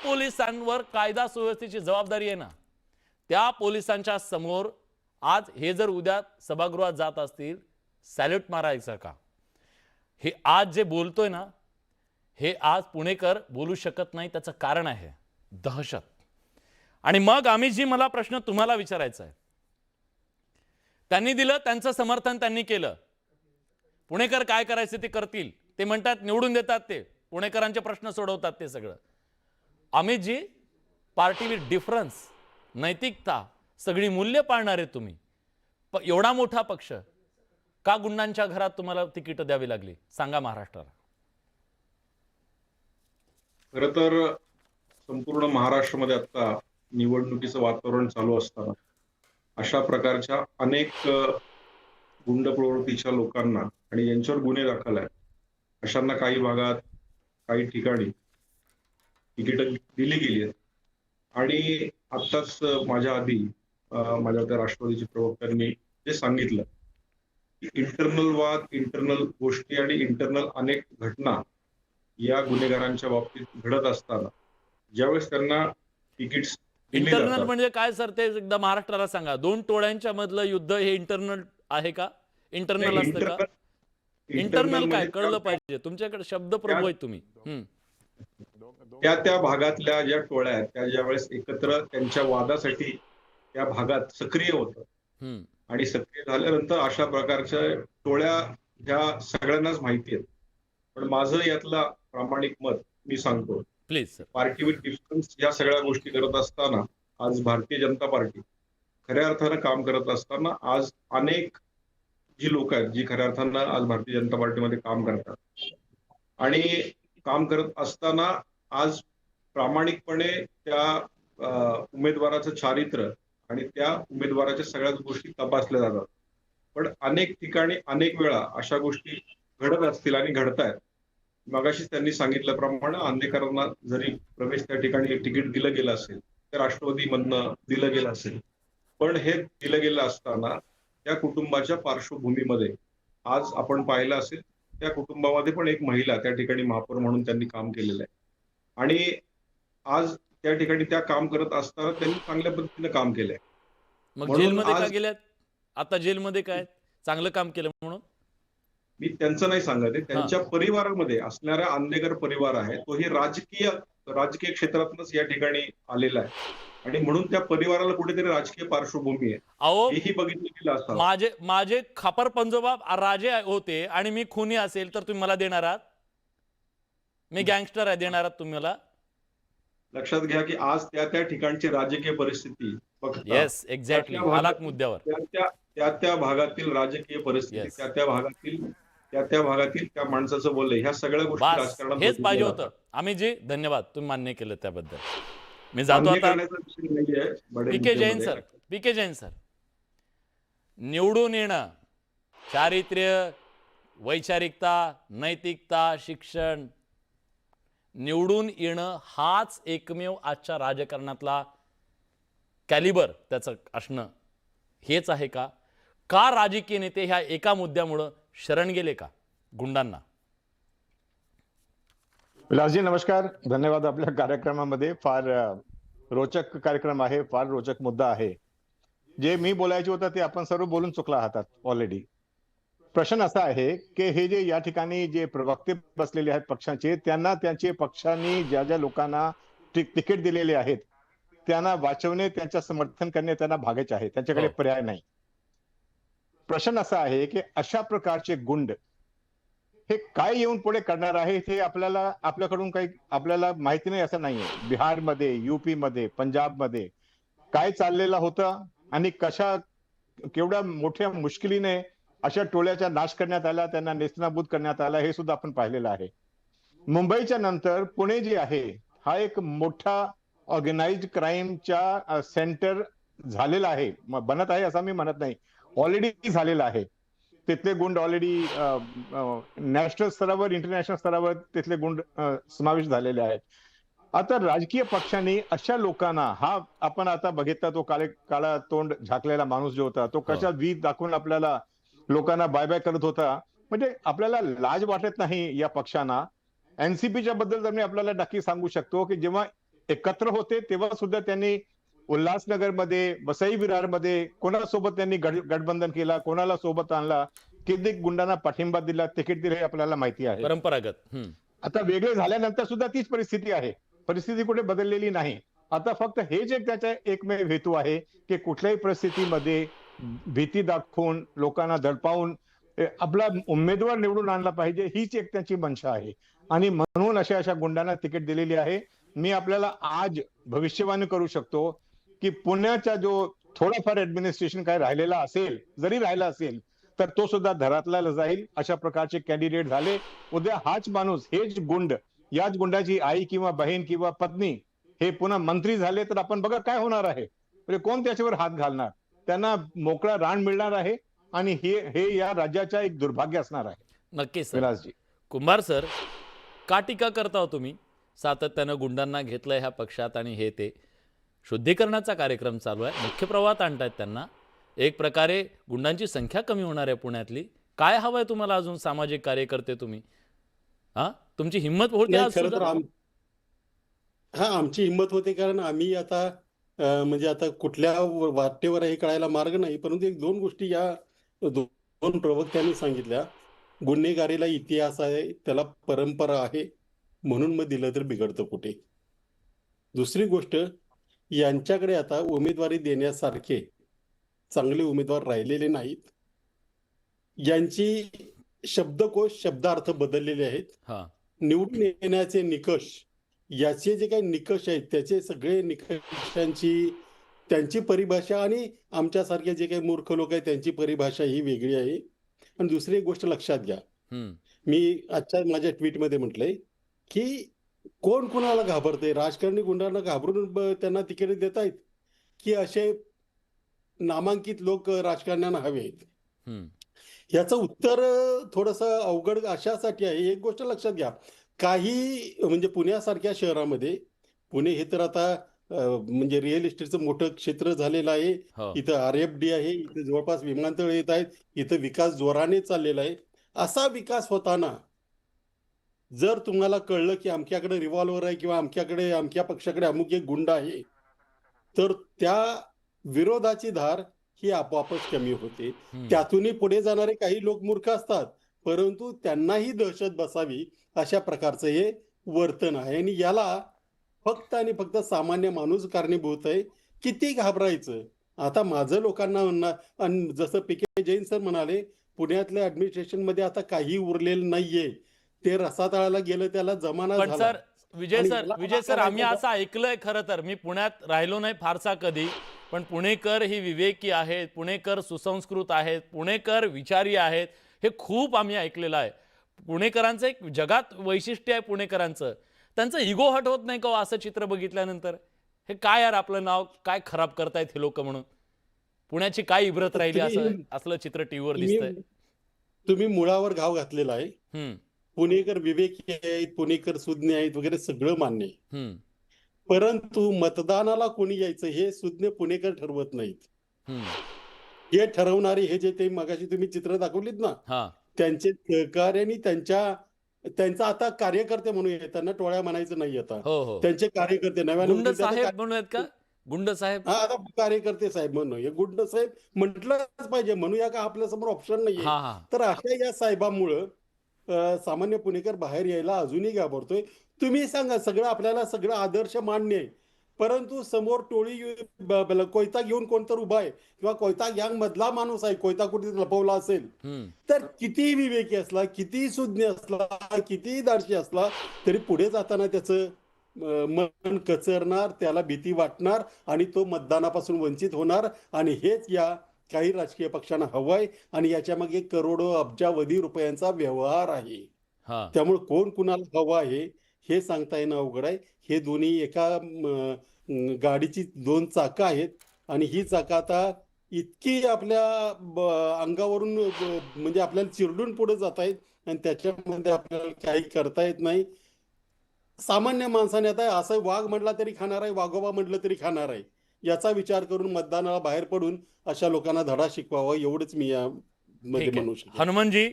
पोलिसांवर कायदा सुव्यवस्थेची जबाबदारी आहे ना, त्या पोलिसांच्या समोर आज हे जर उद्या सभागृहात जात असतील, सॅल्यूट मारायचं का? हे आज जे बोलतोय ना, हे आज पुणेकर बोलू शकत नाही. त्याचं कारण आहे दहशत. आणि मग जी मला प्रश्न तुम्हाला विचारायचा आहे, त्यांनी दिलं, त्यांचं समर्थन त्यांनी केलं. पुणेकर काय करायचे ते करतील. ते म्हणतात निवडून देतात, ते पुणेकरांचे प्रश्न सोडवतात. ते सगळं अमितजी, पार्टी विथ डिफरन्स, नैतिकता, सगळी मूल्य पाळणारे तुम्ही, एवढा मोठा पक्ष, का गुंडांच्या घरात तुम्हाला तिकीट द्यावी लागली? सांगा महाराष्ट्राला. खरं तर संपूर्ण महाराष्ट्रामध्ये आता निवडणुकीचं वातावरण चालू असताना अशा प्रकारच्या अनेक गुंड प्रवृत्तीच्या लोकांना आणि यांच्यावर गुन्हे दाखल आहेत अशांना काही भागात, काही ठिकाणी तिकीट दिली गेली आहेत. आणि आत्ताच माझ्या आधी माझ्या त्या राष्ट्रवादीच्या प्रवक्त्यांनी जे सांगितलं की इंटरनल वाद, इंटरनल गोष्टी आणि इंटरनल अनेक घटना या गुन्हेगारांच्या बाबतीत घडत असताना ज्यावेळेस त्यांना तिकीट्स इंटरनल म्हणजे काय सर, ते एकदा महाराष्ट्राला सांगा. दोन टोळ्यांच्या मधलं युद्ध हे इंटरनल आहे का? इंटरनल असतं का? इंटरनल काय कळलं पाहिजे. तुमच्याकडे शब्द प्रभू आहे तुम्ही. त्या भागातल्या ज्या टोळ्या आहेत त्या ज्यावेळेस एकत्र त्यांच्या वादासाठी त्या भागात सक्रिय होतात आणि सक्रिय झाल्यानंतर अशा प्रकारच्या टोळ्या ह्या सगळ्यांनाच माहिती आहेत. पण माझं यातला प्रामाणिक मत मी सांगतो. प्लीज. पार्टी विथ डिफरन्स या सगळ्या गोष्टी करत असताना आज भारतीय जनता पार्टी खऱ्या अर्थानं काम करत असताना आज अनेक जी लोक आहेत जी खऱ्या अर्थानं आज भारतीय जनता पार्टीमध्ये काम करतात आणि काम करत असताना आज प्रामाणिकपणे त्या उमेदवाराचं चारित्र्य आणि त्या उमेदवाराच्या सगळ्याच गोष्टी तपासल्या जातात. पण अनेक ठिकाणी अनेक वेळा अशा गोष्टी घडत असतील आणि घडतायत. मगाशीच त्यांनी सांगितल्याप्रमाणे आंबेडकरांना जरी प्रवेश त्या ठिकाणी तिकीट दिलं गेलं असेल, तर राष्ट्रवादीमधनं दिलं गेलं असेल, पण हे दिलं गेलं असताना त्या कुटुंबाच्या पार्श्वभूमीमध्ये आज आपण पाहिलं असेल त्या कुटुंबामध्ये पण एक महिला त्या ठिकाणी महापौर म्हणून त्यांनी काम केलेलं आहे. आणि आज त्या ठिकाणी त्या काम करत असताना त्यांनी चांगल्या पद्धतीने काम केलंय. मग जेलमध्ये का गेल्यात? आता जेलमध्ये काय चांगलं काम केलं म्हणून? मी त्यांचं नाही सांगत आहे. त्यांच्या परिवारामध्ये असणारा आंदेकर परिवार आहे तोही राजकीय क्षेत्रातूनच या ठिकाणी आलेला आहे आणि म्हणून त्या परिवाराला कुठेतरी राजकीय पार्श्वभूमी आहे हेही बघितलं गेलं असतं. माझे खापर पंजोबा राजे होते आणि मी खुनी असेल तर तुम्ही मला देणार आहात? मी गँगस्टर आहे, देणार आहात तुम्ही मला? लक्षात घ्या की आज त्या ठिकाणची राजकीय परिस्थिती येस एक्झॅक्टली आलात मुद्द्यावर. त्या भागातील राजकीय परिस्थिती त्या भागातील त्या माणसाचं बोलणं ह्या सगळ्या गोष्टी राजकारणात हेच पाहिजे होतं. अमितजी धन्यवाद, तुम्ही मान्य केलं त्याबद्दल. मी जातो आता. पीके जैन सर, निवडून येणं, चारित्र्य, वैचारिकता, नैतिकता, शिक्षण, निवडून येणं हाच एकमेव आजच्या राजकारणातला कॅलिबर त्याचं असणं हेच आहे का? का राजकीय नेते ह्या एका मुद्द्यामुळे शरण गेले का गुंडांना? विलासजी नमस्कार, धन्यवाद. आपल्या कार्यक्रमामध्ये फार रोचक कार्यक्रम आहे, फार रोचक मुद्दा आहे. जे मी बोलायचे होतं ते आपण सर्व बोलून चुकला आहात ऑलरेडी. प्रश्न असा आहे की हे जे या ठिकाणी जे प्रवक्ते बसलेले आहेत पक्षाचे, त्यांना त्यांचे पक्षांनी ज्या ज्या लोकांना तिकीट दिलेले आहेत त्यांना वाचवणे, त्यांचं समर्थन करणे त्यांना भागायचे आहे, त्यांच्याकडे पर्याय नाही. प्रश्न असा आहे की अशा प्रकारचे गुंड हे काय येऊन पुढे करणार आहे हे आपल्याकडून काही आपल्याला माहिती नाही असं नाहीये. बिहारमध्ये, युपी मध्ये, पंजाबमध्ये काय चाललेलं होतं आणि केवढ्या मोठ्या मुश्किलीने अशा टोळ्याचा नाश करण्यात आला, त्यांना नेस्तनाबूत करण्यात आला, हे सुद्धा आपण पाहिलेलं आहे. मुंबईच्या नंतर पुणे जे आहे हा एक मोठा ऑर्गनाइज्ड क्राईमच्या सेंटर झालेला आहे, बनत आहे असं मी म्हणत नाही, ऑलरेडी झालेला आहे. तिथले गुंड ऑलरेडी नॅशनल स्तरावर, इंटरनॅशनल स्तरावर तिथले गुंड समावेश झालेले आहेत. आता राजकीय पक्षांनी अशा लोकांना, हा आपण आता बघितला तो काळा तोंड झाकलेला माणूस जो होता तो कशा वीज दाखवून आपल्याला लोकांना बाय बाय करत होता. म्हणजे आपल्याला लाज वाटत नाही या पक्षांना. एनसीपीच्या बद्दल तर मी आपल्याला नक्की सांगू शकतो की जेव्हा एकत्र होते तेव्हा सुद्धा त्यांनी उल्हासनगरमध्ये, वसई विरारमध्ये कोणासोबत त्यांनी गठबंधन केला, कोणाला सोबत आणला, किती गुंडांना पाठिंबा दिला, तिकीट दिले, हे आपल्याला माहिती आहे. परंपरागत. आता वेगळे झाल्यानंतर सुद्धा तीच परिस्थिती आहे. परिस्थिती कुठे बदललेली नाही. आता फक्त हेच एक त्याचा एकमेव हेतू आहे की कुठल्याही परिस्थितीमध्ये भीती दाखवून लोकांना दडपावून आपला उमेदवार निवडून आणला पाहिजे, हीच एक त्याची मंशा आहे. आणि म्हणून अशा गुंडांना तिकीट दिलेली आहे. मी आपल्याला आज भविष्यवाणी करू शकतो की पुण्याचा जो थोडाफार ऍडमिनिस्ट्रेशन काय राहिलेला असेल, जरी राहिला असेल तर तो सुद्धा धरातला जाईल. अशा प्रकारचे कॅन्डिडेट झाले. उद्या हाच माणूस, हेच गुंड, याच गुंडाची आई किंवा बहीण किंवा पत्नी हे पुन्हा मंत्री झाले तर आपण बघा काय होणार आहे. म्हणजे कोण त्याच्यावर हात घालणार? त्यांना मोकळा रान मिळणार आहे आणि हे या राज्याचा एक दुर्भाग्य असणार आहे. नक्कीच सर. विलासजी, कुंभार सर, का टीका करता हो तुम्ही? सातत्यानं गुंडांना घेतलंय ह्या पक्षात आणि हे ते शुद्धीकरणाचा कार्यक्रम चालू आहे, मुख्य प्रवाहात आणतायत त्यांना. एक प्रकारे गुंडांची संख्या कमी होणार आहे पुण्यातली. काय हवंय तुम्हाला अजून सामाजिक कार्यकर्ते तुम्ही? तुमची हिंमत होते नाही, आज खरं तर सुद्धा? आमची हिंमत होते, कारण आम्ही आता म्हणजे आता कुठल्या वाटेवर हे कळायला मार्ग नाही, परंतु एक दोन गोष्टी या दोन प्रवक्त्यांनी सांगितल्या. गुन्हेगारीला इतिहास आहे, त्याला परंपरा आहे, म्हणून मग दिलं तर बिघडतं कुठे. दुसरी गोष्ट, यांच्याकडे आता उमेदवारी देण्यासारखे चांगले उमेदवार राहिलेले नाहीत. यांची शब्दकोश, शब्दार्थ बदललेले आहेत. हा, निवडून येण्याचे निकष, याचे जे काही निकष आहेत त्याचे सगळे निकषांची त्यांची परिभाषा आणि आमच्यासारखे जे काही मूर्ख लोक आहेत त्यांची परिभाषा ही वेगळी आहे. आणि दुसरी एक गोष्ट लक्षात घ्या, मी आजच्या माझ्या ट्विटमध्ये म्हटलंय की कोण कोणाला घाबरते, राजकारणी गुंडांना घाबरून त्यांना तिकीट देत आहेत की असे नामांकित लोक राजकारण्यांना हवे आहेत? याचं उत्तर थोडंसं अवघड अशासाठी आहे. एक गोष्ट लक्षात घ्या, काही म्हणजे पुण्यासारख्या शहरामध्ये, पुणे हे तर आता म्हणजे रिअल इस्टेटचं मोठं क्षेत्र झालेलं आहे. इथं RFD आहे, इथं जवळपास विमानतळ येत आहेत, इथं विकास जोराने चाललेला आहे. असा विकास होताना जर तुम्हाला कळलं की आमच्याकडे रिव्हॉल्वर आहे किंवा आमच्या पक्षाकडे अमुक एक गुंड आहे, तर त्या विरोधाची धार ही आपोआपच कमी होते. त्यातूनही पुढे जाणारे काही लोक मूर्ख असतात, परंतु त्यांनाही दहशत बसावी अशा प्रकारचं हे वर्तन आहे. आणि याला फक्त आणि फक्त सामान्य माणूस कारणीभूत आहे. किती घाबरायचं? आता माझं लोकांना म्हणणं, आणि जसं PK जैन सर म्हणाले, पुण्यातल्या ऍडमिनिस्ट्रेशन मध्ये आता काही उरलेलं नाहीये. ते रसातळाला गेलं, त्याला जमाना पण झाला. सर, विजय सर, आम्ही असं ऐकलंय. खरं तर मी पुण्यात राहिलो नाही फारसा कधी, पण पुणेकर ही विवेकी आहेत, पुणेकर सुसंस्कृत आहेत, पुणेकर विचारी आहेत, हे खूप आम्ही ऐकलेलं आहे. पुणेकरांचं एक जगात वैशिष्ट्य आहे पुणेकरांचं. त्यांचं इगो हट होत नाही का हो असं चित्र बघितल्यानंतर? हे काय यार, आपलं नाव काय खराब करतायत हे लोक म्हणून? पुण्याची काय इब्रत राहिली असलं चित्र टीव्हीवर दिसतंय? तुम्ही मुळावर घाव घातलेला आहे. पुणेकर विवेकी आहेत, पुणेकर सुज्ञ आहेत वगैरे, सगळं मान्य आहे. परंतु मतदानाला कोणी यायचं हे सुज्ञ पुणेकर ठरवत नाहीत. हे ठरवणारे हे जे ते मगाशी तुम्ही चित्र दाखवलीत ना, त्यांचे सहकार्याने त्यांचा आता कार्यकर्ते म्हणूया, त्यांना टोळ्या म्हणायचं नाही. आता त्यांचे कार्यकर्ते गुंड साहेब म्हणूयात का? गुंड साहेब, आता कार्यकर्ते साहेब म्हणूया, गुंड साहेब म्हटलंच पाहिजे, म्हणूया का? आपल्या समोर ऑप्शन नाहीये. तर अशा या साहेबांमुळं सामान्य पुणेकर बाहेर यायला अजूनही घाबरतोय. तुम्ही सांगा, आपल्याला सगळं आदर्श मान्य आहे, परंतु समोर टोळी कोयता घेऊन कोणतर उभा आहे किंवा कोयता गँग मधला माणूस आहे, कोयता कुठे लपवला असेल, तर किती विवेकी असला, किती सुज्ञ असला, किती दार्शी असला, तरी पुढे जाताना त्याचं मन कचरणार, त्याला भीती वाटणार आणि तो मतदानापासून वंचित होणार. आणि हेच या काही राजकीय पक्षांना हवंय आणि याच्या मागे करोडो अब्जावधी रुपयांचा व्यवहार आहे. त्यामुळे कोण कुणाला हवा आहे हे सांगता येणं अवघड आहे. हे दोन्ही एका गाडीची दोन चाकं आहेत आणि ही चाकं आता इतकी आपल्या अंगावरून म्हणजे आपल्याला चिरडून पुढे जात आहेत आणि त्याच्यामध्ये आपल्याला काही करता येत नाही. सामान्य माणसाने आता असं वाघ म्हटला तरी खाणार आहे, वाघोबा म्हटलं तरी खाणार आहे, याचा विचार करून मतदानाला बाहेर पडून अशा लोकांना धडा शिकवावा, एवढंच मी यामध्ये म्हणू शकतो. हनुमानजी,